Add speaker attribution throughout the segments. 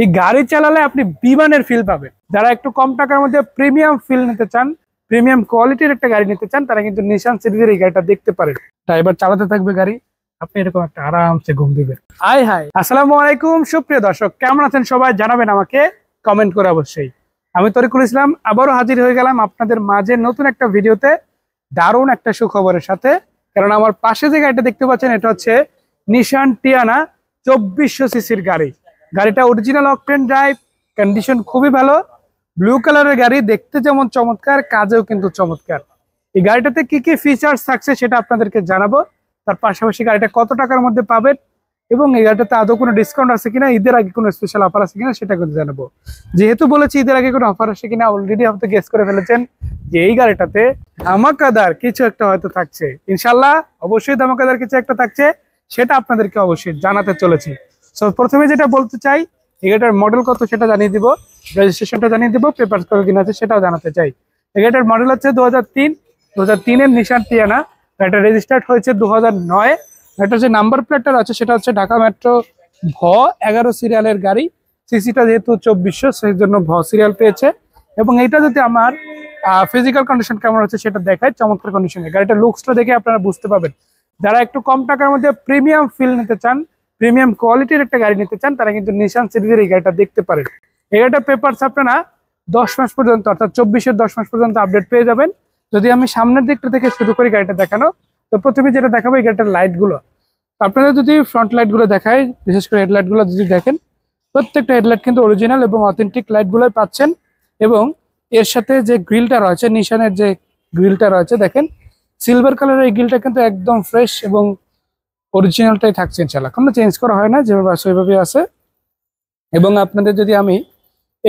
Speaker 1: এই গাড়ি চালালে আপনি বিমানের ফিল পাবেন। যারা একটু কম টাকার মধ্যে প্রিমিয়াম ফিল নিতে চান, প্রিমিয়াম কোয়ালিটির একটা গাড়ি নিতে চান, তারা কিন্তু নিশান সিরিজের এই গাড়িটা দেখতে পারেন। ড্রাইভার চালাতে থাকবে গাড়ি, আপনি এরকম একটা আরামসে ঘুম দিবেন। হাই হাই, আসসালামু আলাইকুম সুপ্রিয় দর্শক, কেমন আছেন সবাই? জানাবেন আমাকে কমেন্ট করে অবশ্যই। আমি তরিকুল ইসলাম আবারও হাজির হয়ে গেলাম আপনাদের মাঝে নতুন একটা ভিডিওতে, দারুণ একটা সুখবরের সাথে। কারণ আমার পাশে যে গাড়িটা দেখতে পাচ্ছেন, এটা হচ্ছে নিশান টিয়ানা 2400 সিসির গাড়ি। গাড়িটা অরিজিনাল অকটেন ড্রাইভ, কন্ডিশন খুবই ভালো। ব্লু কালারের গাড়ি, দেখতে যেমন চমৎকার, কাজেও কিন্তু চমৎকার। এই গাড়িটাতে কি কি ফিচার্স থাকছে সেটা আপনাদেরকে জানাবো। তার পাশাপাশি গাড়িটা কত টাকার মধ্যে পাবেন এবং এই গাড়িটাতে আদৌ কোনো ডিসকাউন্ট আছে কিনা, ঈদের আগে কোনো স্পেশাল অফার আছে কিনা সেটা কিন্তু জানাবো। যেহেতু বলেছি ঈদের আগে কোনো অফার আছে কিনা, অলরেডি হয়তো গেস করে ফেলেছেন যে এই গাড়িটাতে ধামাকাদার কিছু একটা হয়তো থাকছে। ইনশাল্লাহ অবশ্যই ধামাকাদার কিছু একটা থাকছে, সেটা আপনাদেরকে অবশ্যই জানাতে চলেছি। সো প্রথমে যেটা বলতে চাই, এই গাড়িটার মডেল কত সেটা জানিয়ে দিব, রেজিস্ট্রেশনটা জানিয়ে দিব, পেপার কত কিনা আছে সেটাও জানাতে চাই। এই গাড়িটার মডেল হচ্ছে 2003 নিশান টিয়ানা। এটা রেজিস্টার্ড হয়েছে 2009। এটা যে নাম্বার প্লেটটা আছে সেটা হচ্ছে ঢাকা মেট্রো ভ 11 সিরিয়ালের গাড়ি। সিসিটা যেহেতু 2400, সেই জন্য ভ সিরিয়াল পেয়েছে। এবং এইটা যদি আমার ফিজিক্যাল কন্ডিশন কেমন হচ্ছে সেটা দেখায়, চমৎকার কন্ডিশনে। গাড়িটা লুকসটা দেখে আপনারা বুঝতে পারবেন। যারা একটু কম টাকার মধ্যে প্রিমিয়াম ফিল নিতে চান, প্রিমিয়াম কোয়ালিটির একটা গাড়ি নিতে চান, তারা কিন্তু নিশান সিরিজের এই গাড়িটা দেখতে পারেন। এই গাড়িটার পেপারস আপনারা 10 মাস পর্যন্ত, অর্থাৎ 24-এর 10 মাস পর্যন্ত আপডেট পেয়ে যাবেন। যদি আমি সামনের দিকটা থেকে শুরু করি গাড়িটা দেখানো, তো প্রথমে যেটা দেখাবো এই গাড়িটার লাইট গুলো। আপনারা যদি ফ্রন্ট লাইট গুলো দেখায়, বিশেষ করে হেডলাইট গুলো যদি দেখেন, প্রত্যেকটা হেডলাইট কিন্তু অরিজিনাল এবং অথেন্টিক লাইট গুলোই পাচ্ছেন। এবং এর সাথে যে গ্রিলটা রয়েছে, নিশানের যে গ্রিলটা রয়েছে দেখেন, সিলভার কালারের এই গ্রিলটা কিন্তু একদম ফ্রেশ এবং অরিজিনালটাই থাকছে ইনশাল্লাহ, কোনো চেঞ্জ করা হয় না, যেভাবে আছে ওইভাবে আছে। এবং আপনাদের যদি আমি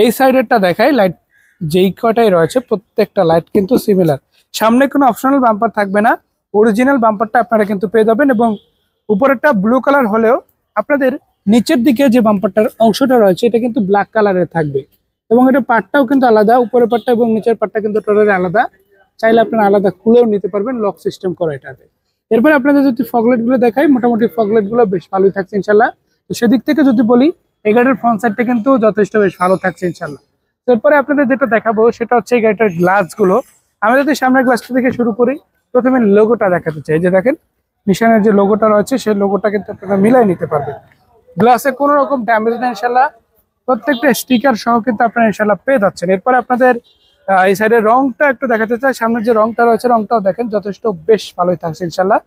Speaker 1: এই সাইডেরটা দেখাই, লাইট যেই কটাই রয়েছে প্রত্যেকটা লাইট কিন্তু সিমিলার। সামনে কোনো অপশনাল বাম্পার থাকবে না, অরিজিনাল বাম্পারটা আপনারা কিন্তু পেয়ে যাবেন। এবং উপরেরটা ব্লু কালার হলেও আপনাদের নিচের দিকে যে বাম্পারটার অংশটা রয়েছে এটা কিন্তু ব্ল্যাক কালারের থাকবে। এবং এটা পার্টটাও কিন্তু আলাদা, উপরের পার্টটা এবং নিচের পার্টটা কিন্তু টোটালি আলাদা। চাইলে আপনারা আলাদা খুলেও নিতে পারবেন, লক সিস্টেম করা এটাতে। এরপরে আপনাদের যদি ফগলাইট গুলো দেখাই, মোটামুটি ফগলাইট গুলো বেশ ভালোই থাকছে ইনশাল্লাহ। তো সেদিক থেকে যদি বলি, এই গাড়ির ফ্রন্ট সাইডটা কিন্তু যথেষ্ট বেশ ভালো থাকছে ইনশাল্লাহ। এরপরে আপনাদের যেটা দেখাবো সেটা হচ্ছে এই গাড়িটার গ্লাস গুলো। আমি যদি সামনের গ্লাসটা থেকে শুরু করি, প্রথমে লোগোটা দেখাতে চাই। যে দেখেন নিশানের যে লোগোটা রয়েছে, সেই লোগোটা কিন্তু আপনারা মিলাই নিতে পারবেন। গ্লাসে কোনো রকম ড্যামেজ নেই ইনশাল্লাহ, প্রত্যেকটা স্টিকার সহ কিন্তু আপনারা ইনশাল্লাহ পেয়ে যাচ্ছেন। এরপরে আপনাদের এই সাইডের রংটা একটু দেখাতে চাই। সামনের যে রংটা রয়েছে, রংটাও দেখেন যথেষ্ট বেশ ভালোই থাকছে ইনশাল্লাহ।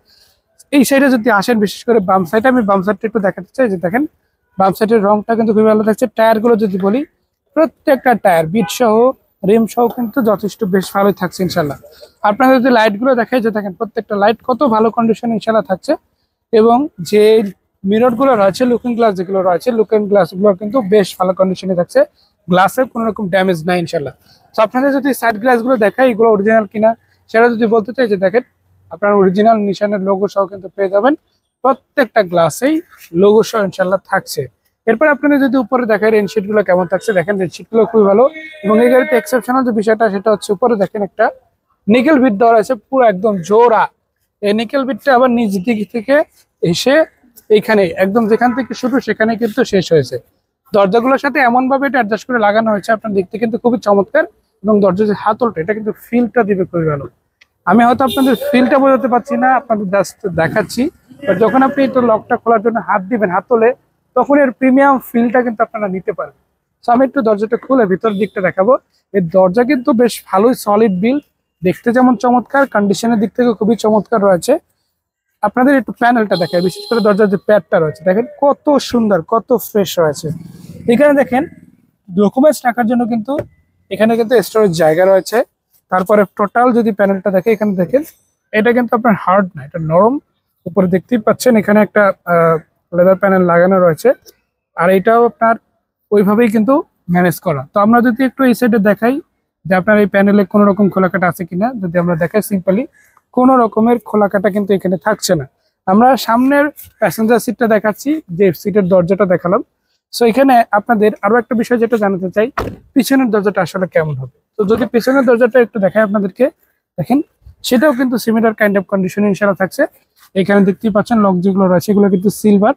Speaker 1: এই সাইডে যদি আসেন, বিশেষ করে বাম সাইডে, আমি বাম সাইডটা একটু দেখাতে চাই। যে দেখেন বাম সাইডের রংটা কিন্তু খুবই ভালো থাকছে। টায়ার গুলো যদি বলি, প্রত্যেকটা টায়ার বিট সহ, রিম সহ কিন্তু যথেষ্ট বেশ ভালোই থাকছে ইনশাল্লাহ। আপনারা যদি লাইট গুলো দেখাই, যে দেখেন প্রত্যেকটা লাইট কত ভালো কন্ডিশন ইনশাল্লাহ থাকছে। এবং যে মিরর গুলো রয়েছে, লুকিং গ্লাস যেগুলো রয়েছে, লুকিং গ্লাস গুলো কিন্তু বেশ ভালো কন্ডিশনে থাকছে। গ্লাসের কোনো রকম ড্যামেজ নাই ইনশাল্লাহ। তো আপনাদের যদি সাইড গ্লাস গুলো দেখাই, এগুলো অরিজিনাল কিনা সেটা যদি বলতে চাই, যে দেখেন আপনার অরিজিনাল নিশানের লোগো সহ কিন্তু পেয়ে যাবেন। প্রত্যেকটা গ্লাসেই লোগো সহ ইনশাল্লাহ থাকছে। এরপর আপনাদের যদি উপরে দেখায় রেনশিট গুলো কেমন থাকছে, দেখেন রেনশিট গুলো খুবই ভালো। এবং এই গাড়িতে এক্সেপশনাল যে বিষয়টা সেটা হচ্ছে, উপরে দেখেন একটা নিকেল বিট দেওয়া আছে, পুরো একদম জোড়া। এই নিকেল বিটটা আবার নিচ দিক থেকে এসে এইখানে একদম যেখান থেকে শুরু সেখানে কিন্তু শেষ হয়েছে। দরজাগুলোর সাথে এমন ভাবে এটা অ্যাডজাস্ট করে লাগানো হয়েছে, আপনার দেখতে কিন্তু খুবই চমৎকার। এবং দরজার যে হাতলটা, এটা কিন্তু ফিলটা দিবে খুবই ভালো। আমি হয়তো আপনাদের ফিলটা বোঝাতে পারছি না, আপনাদের জাস্ট দেখাচ্ছি। যখন আপনি এটা লকটা খোলার জন্য হাত দিবেন হাতলে, তখন এর প্রিমিয়াম ফিলটা কিন্তু আপনারা নিতে পারবেন। তো আমি একটু দরজাটা খুলে ভিতর দিকটা দেখাবো। এই দরজা কিন্তু বেশ ভালোই সলিড বিল্ড, দেখতে যেমন চমৎকার, কন্ডিশনের দিক থেকে খুবই চমৎকার রয়েছে। আপনাদের একটু প্যানেলটা দেখায়, বিশেষ করে দরজার যে প্যাডটা রয়েছে দেখেন কত সুন্দর, কত ফ্রেশ রয়েছে। এখানে দেখেন ডকুমেন্টস রাখার জন্য কিন্তু এখানে কিন্তু স্টোরেজ জায়গা রয়েছে। তারপরে টোটাল যদি প্যানেলটা দেখে, এখানে দেখেন এটা কিন্তু আপনার হার্ড না, এটা নরম। উপরে দেখতেই পাচ্ছেন এখানে একটা লেদার প্যানেল লাগানো রয়েছে। আর এটাও আপনার ওইভাবেই কিন্তু ম্যানেজ করা। তো আমরা যদি একটু এই সাইডে দেখাই, যে আপনার এই প্যানেলে কোনো রকম খোলাকাটা আছে কিনা, যদি আমরা দেখাই সিম্পলি, কোনো রকমের খোলাকাটা কিন্তু এখানে থাকছে না। আমরা সামনের প্যাসেঞ্জার সিটটা দেখাচ্ছি, যে সিটের দরজাটা দেখালাম। সো এখানে আপনাদের আরো একটা বিষয় যেটা জানাতে চাই, পিছনের দরজাটা আসলে কেমন হবে। তো যদি পিছনের দরজাটা একটু দেখাই আপনাদেরকে, দেখেন সেটাও কিন্তু সিমিলার কাইন্ড অফ কন্ডিশন ইনশাআল্লাহ থাকছে। এখানে দেখতেই পাচ্ছেন লক যেগুলো রয়েছে, এগুলো কিন্তু সিলভার।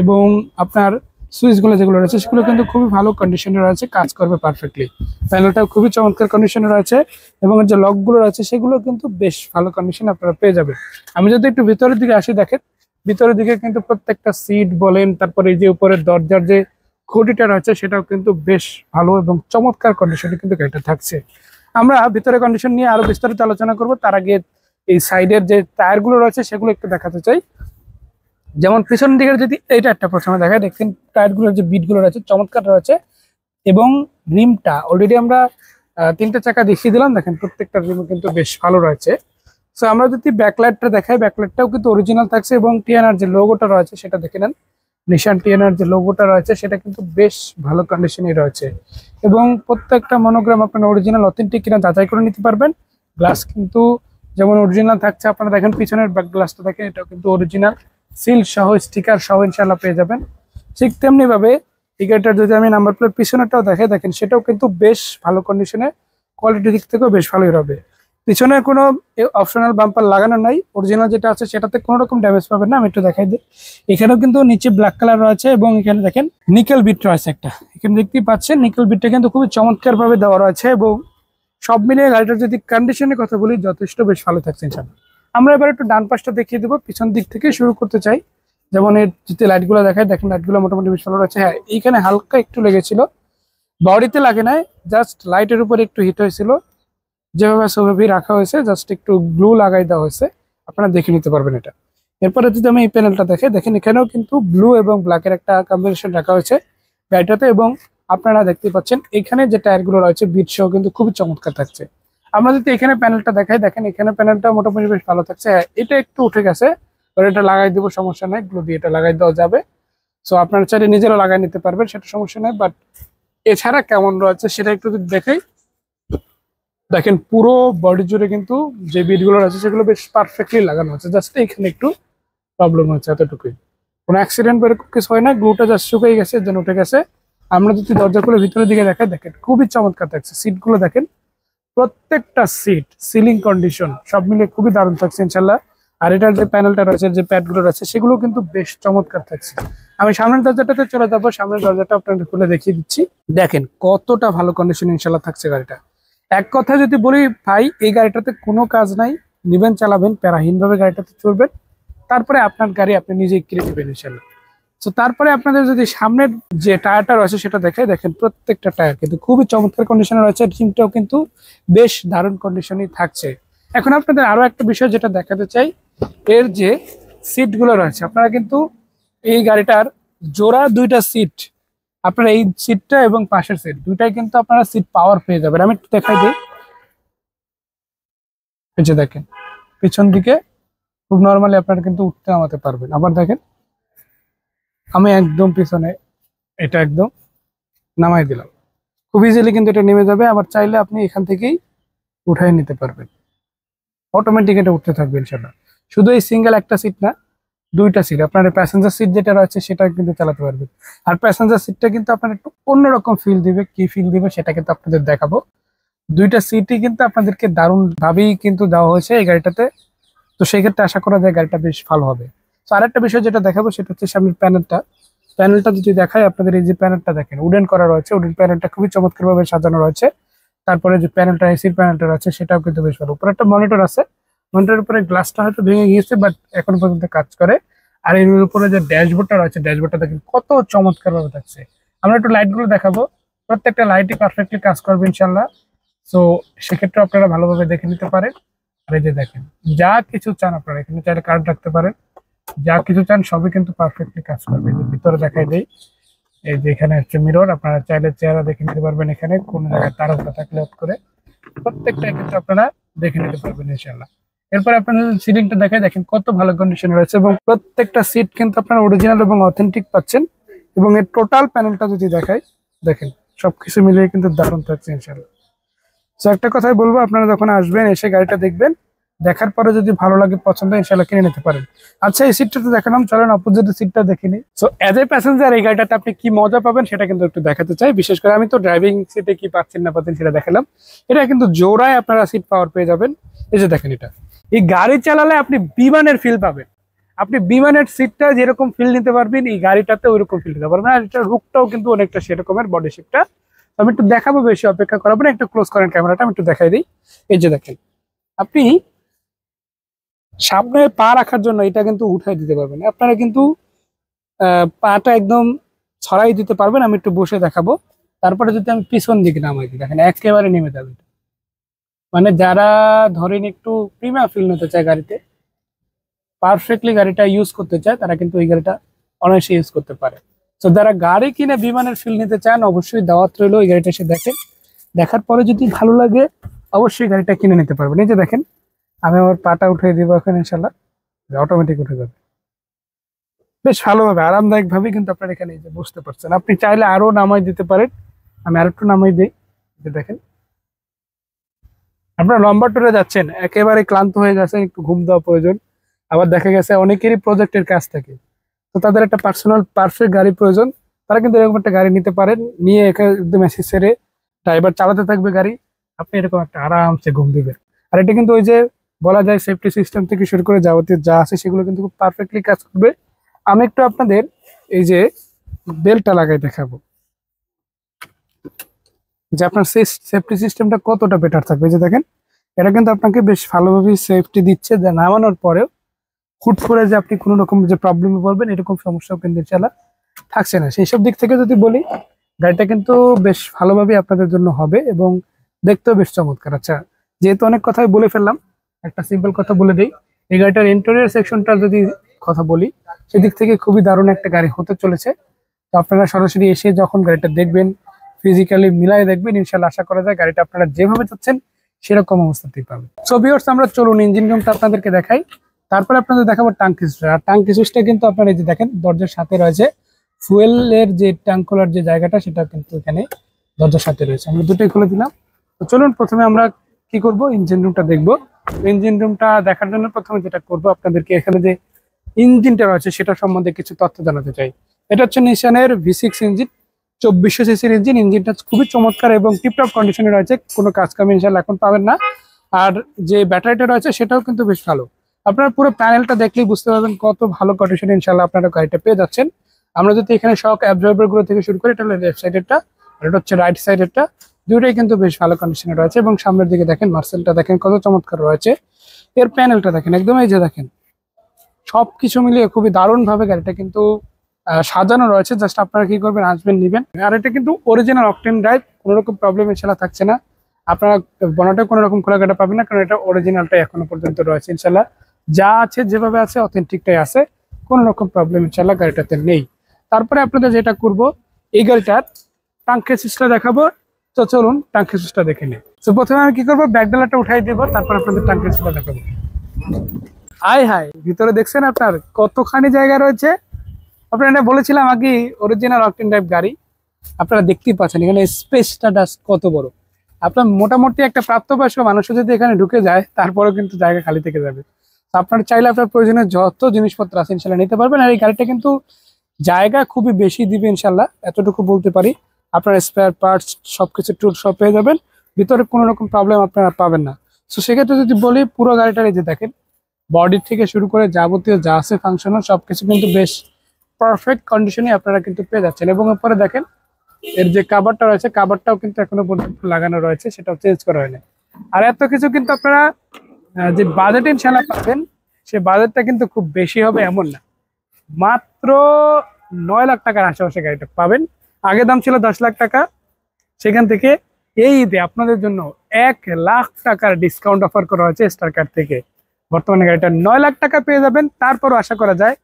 Speaker 1: এবং আপনার সুইচগুলো যেগুলো রয়েছে সেগুলো কিন্তু খুবই ভালো কন্ডিশনে রয়েছে, কাজ করবে পারফেক্টলি। প্যানেলটা খুবই চমৎকার কন্ডিশনে রয়েছে এবং যে লকগুলো রয়েছে সেগুলো কিন্তু বেশ ভালো কন্ডিশনে আপনারা পেয়ে যাবেন। আমি যদি একটু ভিতরের দিকে আসি, দেখেন ভিতরের দিকে কিন্তু প্রত্যেকটা সিট বলেন, তারপরে এই যে উপরের দরজার যে খুঁটিটা রয়েছে সেটাও কিন্তু বেশ ভালো এবং চমৎকার কন্ডিশনে কিন্তু গাড়িটা থাকছে। আমরা ভিতরে কন্ডিশন নিয়ে আরো বিস্তারিত আলোচনা করব, তার আগে এই সাইডের যে টায়ারগুলো রয়েছে সেগুলো একটু দেখাতে চাই। যেমন পিছনের দিকে যদি এইটা একটা প্রথমে দেখায়, দেখেন টায়ারগুলোর যে বিটগুলো রয়েছে চমৎকার রয়েছে এবং রিমটা অলরেডি আমরা তিনটে চাকা দেখিয়ে দিলাম, দেখেন প্রত্যেকটা রিম কিন্তু বেশ ভালো রয়েছে। সো আমরা যদি ব্যাকলাইটটা দেখাই, ব্যাকলাইটটাও কিন্তু অরিজিনাল থাকছে এবং টিএনআর যে লোগোটা রয়েছে সেটা দেখে নেন, নিশান টিএনআর যে লোগোটা রয়েছে সেটা কিন্তু বেশ ভালো কন্ডিশনে রয়েছে এবং প্রত্যেকটা মনোগ্রাম আপনারা অরিজিনাল অথেন্টিক কিনা যাচাই করে নিতে পারবেন। গ্লাস কিন্তু যেমন অরিজিনাল থাকছে, আপনারা দেখেন পিছনের ব্যাক গ্লাসটা দেখেন, এটাও কিন্তু অরিজিনাল সিল সহ স্টিকার সহ ইনশাল্লাহ পেয়ে যাবেন। ঠিক তেমনি ভাবে এই গাড়িটার যদি আমি নাম্বার প্লেট পিছনেরটাও দেখে দেখেন, সেটাও কিন্তু বেশ ভালো কন্ডিশনে, কোয়ালিটি দিক থেকেও বেশ ভালোই হবে। পিছনে কোনো অপশনাল বাম্পার লাগানো নাই, অরিজিনাল যেটা আছে সেটাতে কোনো রকম ড্যামেজ পাবেন না। আমি একটু দেখাই দিই, এখানেও কিন্তু নিচে ব্ল্যাক কালার রয়েছে এবং এখানে দেখেন নিকেল বিট রয়েছে একটা, এখানে দেখতেই পাচ্ছেন নিকেল বিটটা কিন্তু খুবই চমৎকার ভাবে দেওয়া রয়েছে এবং সব মিলিয়ে গাড়িটার যদি কন্ডিশনের কথা বলি যথেষ্ট বেশ ভালো থাকছে ইনশাআল্লাহ। আমরা এবার একটু ডান পাশটা দেখিয়ে দেবো, পিছন দিক থেকে শুরু করতে চাই। যেমন এর যদি লাইটগুলো দেখায়, দেখেন লাইটগুলো মোটামুটি বেশ ভালো রয়েছে। হ্যাঁ, এইখানে হালকা একটু লেগেছিল, বডিতে লাগে নাই, জাস্ট লাইটের উপরে একটু হিট হয়েছিল, যেভাবে সেভাবেই রাখা হয়েছে, জাস্ট একটু গ্লু লাগাই দেওয়া হয়েছে, আপনারা দেখে নিতে পারবেন এটা। এরপরে যদি আমি এই প্যানেলটা দেখে দেখেন, এখানেও কিন্তু ব্লু এবং ব্ল্যাকের একটা কম্বিনেশন রাখা হয়েছে গাড়িটাতে এবং আপনারা দেখতে পাচ্ছেন এখানে যে টায়ারগুলো রয়েছে বিট সহ কিন্তু খুবই চমৎকার থাকছে। আমরা যদি এখানে প্যানেলটা দেখাই, দেখেন এখানে প্যানেলটা মোটামুটি বেশ ভালো থাকছে। হ্যাঁ, এটা একটু উঠে গেছে, এটা লাগাই দেবো, সমস্যা নেই, গ্লু দিয়ে এটা লাগাই দেওয়া যাবে। সো আপনারা চাইলে নিজেরা লাগাই নিতে পারবেন, সেটা সমস্যা নেই। বাট এছাড়া কেমন রয়েছে সেটা একটু যদি দেখাই, দেখেন পুরো বডি জুড়ে কিন্তু যে বিটগুলো আছে সেগুলো বেশ পারফেক্টলি লাগানো আছে, জাস্ট এখানে একটু প্রবলেম হচ্ছে, এতটুকুই। কোনো অ্যাক্সিডেন্ট বা এরকম কিছু হয় না, গ্লুটা জাস্ট শুকিয়ে গেছে, যেন উঠে গেছে। আমরা যদি দরজা খুলে ভিতরের দিকে দেখাই, দেখেন খুবই চমৎকার থাকছে। সিটগুলো দেখেন, প্রত্যেকটা সিট সিলিং কন্ডিশন সব মিলে খুবই দারুণ থাকছে ইনশাল্লাহ। আর এটার যে প্যানেলটা রয়েছে, যে প্যাডগুলো রয়েছে সেগুলো কিন্তু বেশ চমৎকার থাকছে। আমি সামনের দরজাটাতে চলে যাবো, সামনের দরজাটা আপনাদের খুলে দেখিয়ে দিচ্ছি। দেখেন কতটা ভালো কন্ডিশন ইনশাল্লাহ থাকছে গাড়িটা। এক কথা যদি বলি ভাই, এই গাড়িটাতে কোনো কাজ নাই, নিবেন চালাবেন, প্যারাহীন ভাবে গাড়িটাতে চলবেন, তারপরে আপনার গাড়ি আপনি নিজেই কিনে নেবেন ইনশাল্লাহ। তো তারপরে আপনাদের যদি সামনের যে টায়ারটা রয়েছে সেটা দেখে দেখেন, প্রত্যেকটা টায়ার কিন্তু খুবই চমৎকার কন্ডিশনে রয়েছে, রিমটাও কিন্তু বেশ দারুণ কন্ডিশনই থাকছে। এখন আপনাদের আরো একটা বিষয় যেটা দেখাতে চাই, এর যে সিটগুলো রয়েছে, আপনারা কিন্তু এই গাড়িটার জোড়া দুইটা সিট, আপনারা এই সিটটা এবং পাশের সিট দুইটাই কিন্তু আপনারা সিট পাওয়ার পেয়ে যাবেন। আমি একটু দেখাই দিই, এই যে দেখেন পিছন দিকে খুব নর্মালি আপনারা কিন্তু উঠতে নামাতে পারবেন। আবার দেখেন আমি একদম পিছনে এটা একদম নামাই দিলাম, খুব ইজিলি কিন্তু এটা নেমে যাবে। আবার চাইলে আপনি এখান থেকেই উঠাই নিতে পারবেন, অটোমেটিক এটা উঠতে থাকবে ইনশাল্লাহ। শুধু এই সিঙ্গেল একটা সিট না, দুইটা সিট, আপনার প্যাসেঞ্জার সিট যেটা রয়েছে সেটা কিন্তু চালাতে পারবেন। আর প্যাসেঞ্জার সিটটা কিন্তু আপনার একটু অন্যরকম ফিল দিবে, কি ফিল দিবে সেটা কিন্তু আপনাদের দেখাবো। দুইটা সিটই কিন্তু আপনাদেরকে দারুণ ভাবেই কিন্তু দেওয়া হয়েছে এই গাড়িটাতে, তো সেই ক্ষেত্রে আশা করা যায় গাড়িটা বেশ ভালো হবে। তো আরেকটা বিষয় যেটা দেখাবো সেটা হচ্ছে সামনের প্যানেলটা যদি দেখায় আপনাদের, এই যে প্যানেলটা দেখেন উডেন করা রয়েছে, উডেন প্যানেলটা খুবই চমৎকার ভাবে সাজানো রয়েছে। তারপরে যে প্যানেলটা এসির প্যানেলটা রয়েছে সেটাও কিন্তু বেশ ভালো। উপরে একটা মনিটর আছে, মনিটরের উপরে গ্লাসটা হয়তো ভেঙে গিয়েছে বাট এখন পর্যন্ত কাজ করে। আর এর উপরে যে ড্যাশবোর্ডটা রয়েছে, ড্যাশবোর্ডটা দেখেন কত চমৎকার ভাবে থাকছে। আমরা একটু লাইটগুলো দেখাবো, প্রত্যেকটা লাইটই পারফেক্টলি কাজ করবে ইনশাল্লাহ। তো সেক্ষেত্রে আপনারা ভালোভাবে দেখে নিতে পারেন। আর এই যে দেখেন, যা কিছু চান আপনারা এখানে চাইলে কার্ড রাখতে পারেন, যা কিছু চান সবই কিন্তু পারফেক্টলি কাজ করবে। এই যে ভিতরে দেখাই দেই, এই যে এখানে হচ্ছে মিরর, আপনারা চাইলে চেহারা দেখে নিতে পারবেন, এখানে কোন জায়গায় তারকা থাকলে অফ করে প্রত্যেকটা কিন্তু আপনারা দেখে নিতে পারবেন ইনশাল্লাহ। এরপর আপনাদের সিলিংটা দেখে দেখেন কত ভালো কন্ডিশনে রয়েছে এবং প্রত্যেকটা সিট কিন্তু আপনারা অরিজিনাল এবং অথেন্টিক পাচ্ছেন। এবং এর টোটাল প্যানেলটা যদি দেখাই, দেখেন সবকিছু মিলিয়ে কিন্তু দারুণ থাকছে ইনশাল্লাহ। তো একটা কথাই বলবো, আপনারা যখন আসবেন এসে গাড়িটা দেখবেন, দেখার পরে যদি ভালো লাগে পছন্দ ইনশাল্লাহ কিনে নিতে পারেন। আচ্ছা, এই সিটটা তো দেখালাম, চলেন অপোজিট সিটটা দেখে নিই। সো এজ এ প্যাসেঞ্জার এই গাড়িটাতে আপনি কি মজা পাবেন সেটা কিন্তু একটু দেখাতে চাই। বিশেষ করে আমি তো ড্রাইভিং সিটে কি পাচ্ছেন না পাচ্ছেন সেটা দেখালাম, এটা কিন্তু জোড়ায় আপনারা সিট পাওয়ার পেয়ে যাবেন। এই যে দেখেন, এটা এই গাড়ি চালালে আপনি বিমানের ফিল পাবেন। আপনি বিমানের সিটটা যেরকম ফিল নিতে পারবেন এই গাড়িটাতে ওইরকম ফিল নিতে পারবেন। আর এটা লুকটাও কিন্তু অনেকটা সেরকমের বডি শেপটা। আমি একটু দেখাবো, বেশি অপেক্ষা করাবো না, একটু ক্লোজ করেন ক্যামেরাটা, আমি একটু দেখাই দিই। এই যে দেখেন, আপনি সামনে পা রাখার জন্য এটা কিন্তু উঠাই দিতে পারবেন। আপনারা কিন্তু পাটা একদম ছড়াই দিতে পারবেন। আমি একটু বসে দেখাবো। তারপরে যদি আমি পিছন দিকে নামাই দিই, দেখেন একেবারে নেমে যাবে। মানে যারা ধরেন একটু প্রিমিয়াম ফিল নিতে চায় গাড়িতে, পারফেক্টলি গাড়িটা ইউজ করতে চায়, তারা কিন্তু এই গাড়িটা অনায়াসে ইউজ করতে পারে। তো যারা গাড়ি কিনে বিমানের ফিল নিতে চান, অবশ্যই দাওয়াত রইলো, এই গাড়িটা এসে দেখেন। দেখার পরে যদি ভালো লাগে অবশ্যই গাড়িটা কিনে নিতে পারবেন। এই যে দেখেন, আমি আমার পাটা উঠিয়ে দিব এখন, ইনশাল্লাহ অটোমেটিক উঠে যাবে বেশ ভালোভাবে, আরামদায়ক ভাবে কিন্তু আপনার এখানে এই যে বসতে পারছেন। আপনি চাইলে আরো নামাই দিতে পারেন, আমি আর একটু নামাই দিই। যে দেখেন, আপনারা লম্বা ট্যুরে যাচ্ছেন, একেবারে ক্লান্ত হয়ে গেছেন, একটু ঘুম দেওয়া প্রয়োজন। আবার দেখা গেছে অনেকেরই প্রজেক্টের কাজ থাকে, তো তাদের একটা পার্সোনাল পারফেক্ট গাড়ি প্রয়োজন। তারা কিন্তু এরকম একটা গাড়ি নিতে পারেন, নিয়ে এখানে একদম এসি ছেড়ে ড্রাইভার চালাতে থাকবে গাড়ি, আপনি এরকম একটা আরামসে ঘুম দিবেন। আর এটা কিন্তু ওই যে বলা যায় সেফটি সিস্টেম থেকে শুরু করে যাবতীয় যা আছে সেগুলো কিন্তু খুব পারফেক্টলি কাজ করবে। আমি একটু আপনাদের এই যে বেল্টটা লাগাই দেখাবো যে আপনার সেফটি সিস্টেমটা কতটা বেটার থাকবে। যে দেখেন, এটা কিন্তু আপনাকে বেশ ভালোভাবে সেফটি দিচ্ছে, যে নামানোর পরেও হুট করে যে আপনি কোনো রকম যে প্রবলেমে পড়বেন এরকম সমস্যাও কিন্তু ইনশাল্লাহ থাকছে না। সেই সব দিক থেকে যদি বলি, গাড়িটা কিন্তু বেশ ভালোভাবে আপনাদের জন্য হবে এবং দেখতেও বেশ চমৎকার। আচ্ছা, যেহেতু অনেক কথাই বলে ফেললাম, একটা সিম্পল কথা বলে দিই। এই গাড়িটার ইন্টেরিয়র সেকশনটা যদি কথা বলি, সেদিক থেকে খুবই দারুণ একটা গাড়ি হতে চলেছে। তো আপনারা সরাসরি এসে যখন গাড়িটা দেখবেন, ফিজিক্যালি মিলাই দেখবেন, ইনশাল্লাহ আশা করা যায় গাড়িটা আপনারা যেভাবে চাচ্ছেন সেরকম অবস্থাতেই পাবেন। সো ভিউয়ার্স, আমরা চলুন ইঞ্জিন রুমটা আপনাদেরকে দেখাই, তারপরে আপনাদের দেখাবো টাঙ্কি সুইচটা। আর টাঙ্কি সুইচটা কিন্তু আপনারা এই যে দেখেন দরজার সাথে রয়েছে, ফুয়েলের যে ট্যাঙ্ক খোলার যে জায়গাটা সেটা কিন্তু এখানে দরজার সাথে রয়েছে। আমরা দুটোই খুলে দিলাম। তো চলুন প্রথমে আমরা কি করব, ইঞ্জিন রুমটা দেখবো। ইঞ্জিন রুমটা দেখার জন্য প্রথমে যেটা করব, আপনাদেরকে এখানে যে ইঞ্জিনটা রয়েছে সেটা সম্বন্ধে কিছু তথ্য জানাতে চাই। এটা হচ্ছে নিশানের V6 ইঞ্জিন, 2400 সিসির ইঞ্জিন। ইঞ্জিনটা খুবই চমৎকার এবং টিপটপ কন্ডিশনে রয়েছে, কোনো কাজ কাম ইনশাল্লাহ এখন পাবেন না। আর যে ব্যাটারিটা রয়েছে সেটাও কিন্তু বেশ ভালো। আপনারা পুরো প্যানেলটা দেখলেই বুঝতে পারবেন কত ভালো কন্ডিশনে ইনশাল্লাহ আপনারা গাড়িটা পেয়ে যাচ্ছেন। আমরা যদি এখানে শক অ্যাবজর্বার গুলো থেকে শুরু করি, এটা হলো লেফট সাইডেরটা আর এটা হচ্ছে রাইট সাইডেরটা, দুটোই কিন্তু বেশ ভালো কন্ডিশনে রয়েছে। এবং সামনের দিকে দেখেন মার্সেলটা দেখেন কত চমৎকার রয়েছে। এর প্যানেলটা দেখেন, একদম এই যে দেখেন, সবকিছু মিলিয়ে খুবই দারুণ ভাবে গাড়িটা কিন্তু সাজানো রয়েছে। জাস্ট আপনারা কি করবেন, আসবেন নিবেন। আর এটা কিন্তু অরিজিনাল অকটেন ড্রাইভ, কোনো রকম প্রবলেম ইনশাল্লাহ থাকছে না। আপনারা বনাটে কোনো রকম খোলাঘাটা পাবেন না, কারণ এটা অরিজিনালটাই এখনো পর্যন্ত রয়েছে ইনশাল্লাহ। যা আছে যেভাবে আছে অথেন্টিকটাই আছে, কোনো রকম প্রবলেম ইনশাল্লাহ গাড়িটাতে নেই। তারপরে আপনাদের যেটা করব, এই গাড়িটার টাঙ্কি সুইচটা দেখাবো। তো চলুন টাঙ্কি সুইচটা দেখে নিই। তো প্রথমে আমি কি করবো, ব্যাকডালাটা উঠাই দেবো, তারপর আপনাদের টাঙ্কি সুইচটা দেখাবো। হাই হাই, ভিতরে দেখছেন আপনার কতখানি জায়গা রয়েছে। আপনারা এটা বলেছিলাম আগে অরিজিনাল অকটেন ড্রাইভ গাড়ি, আপনারা দেখতেই পাচ্ছেন এখানে স্পেসটা কত বড়। আপনার মোটামুটি একটা প্রাপ্তবয়স্ক মানুষও যদি এখানে ঢুকে যায়, তারপরেও কিন্তু জায়গা খালি থেকে যাবে। তো আপনারা চাইলে আপনার প্রয়োজনীয় যত জিনিসপত্র আছে ইনশাল্লাহ নিতে পারবেন। আর এই গাড়িটা কিন্তু জায়গা খুবই বেশি দিবে ইনশাল্লাহ, এতটুকু বলতে পারি। আপনার স্পেয়ার পার্টস সবকিছু টুল সব পেয়ে যাবেন, ভিতরে কোনো রকম প্রবলেম আপনারা পাবেন না। তো সেক্ষেত্রে যদি বলি, পুরো গাড়িটার এই যে দেখেন, বডি থেকে শুরু করে যাবতীয় যা আছে ফাংশনাল সবকিছু কিন্তু বেশ পারফেক্ট কন্ডিশনে আপনারা কিন্তু পেয়ে যাচ্ছেন। এবং উপরে দেখেন এর যে কাভারটা রয়েছে, কাভারটাও কিন্তু এখনো পর্যন্ত লাগানো রয়েছে, সেটাও চেঞ্জ করা হয়নি। আর এত কিছু কিন্তু আপনারা যে বাজেট ইনশাল্লাহ পাবেন, সে বাজেটটা কিন্তু খুব বেশি হবে এমন না। মাত্র 9 লাখ টাকার আশেপাশে গাড়িটা পাবেন। আগে দাম ছিল 10 লাখ টাকা, সেখান থেকে এই ঈদে আপনাদের জন্য 1 লাখ টাকার ডিসকাউন্ট অফার করা হয়েছে স্টার কার্ড থেকে। বর্তমানে গাড়িটা 9 লাখ টাকা পেয়ে যাবেন। তারপরও আশা করা যায়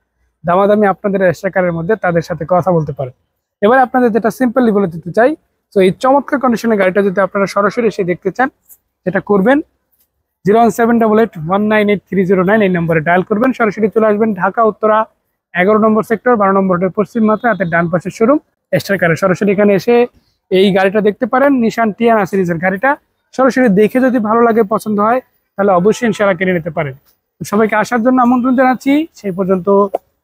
Speaker 1: দামাদামি আপনাদের স্টার কার্ডের মধ্যে তাদের সাথে কথা বলতে পারেন। এবার আপনাদের যেটা সিম্পলি বলে দিতে চাই, তো এই চমৎকার কন্ডিশনের গাড়িটা যদি আপনারা সরাসরি এসে দেখতে চান, যেটা করবেন 01788198309 এই নম্বরে ডায়াল করবেন, সরাসরি চলে আসবেন ঢাকা উত্তরা 11 নম্বর সেক্টর 12 নম্বর পশ্চিম মাত্রা হাতের ডান পাশের শোরুম স্টার কারে। সরাসরি এখানে এসে এই গাড়িটা দেখতে পারেন, নিশান টিয়ানা সিরিজের গাড়িটা। সরাসরি দেখে যদি ভালো লাগে, পছন্দ হয়, তাহলে অবশ্যই ইনশাল্লাহ কিনে নিতে পারেন। সবাইকে আসার জন্য আমন্ত্রণ জানাচ্ছি। সেই পর্যন্ত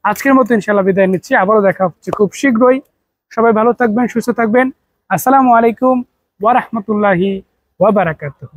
Speaker 1: আজকের মতো ইনশাল্লাহ বিদায় নিচ্ছি, আবারও দেখা হচ্ছে খুব শীঘ্রই। সবাই ভালো থাকবেন, সুস্থ থাকবেন। আসসালামু আলাইকুম ওয়া রাহমাতুল্লাহি ওয়া বারাকাতুহু।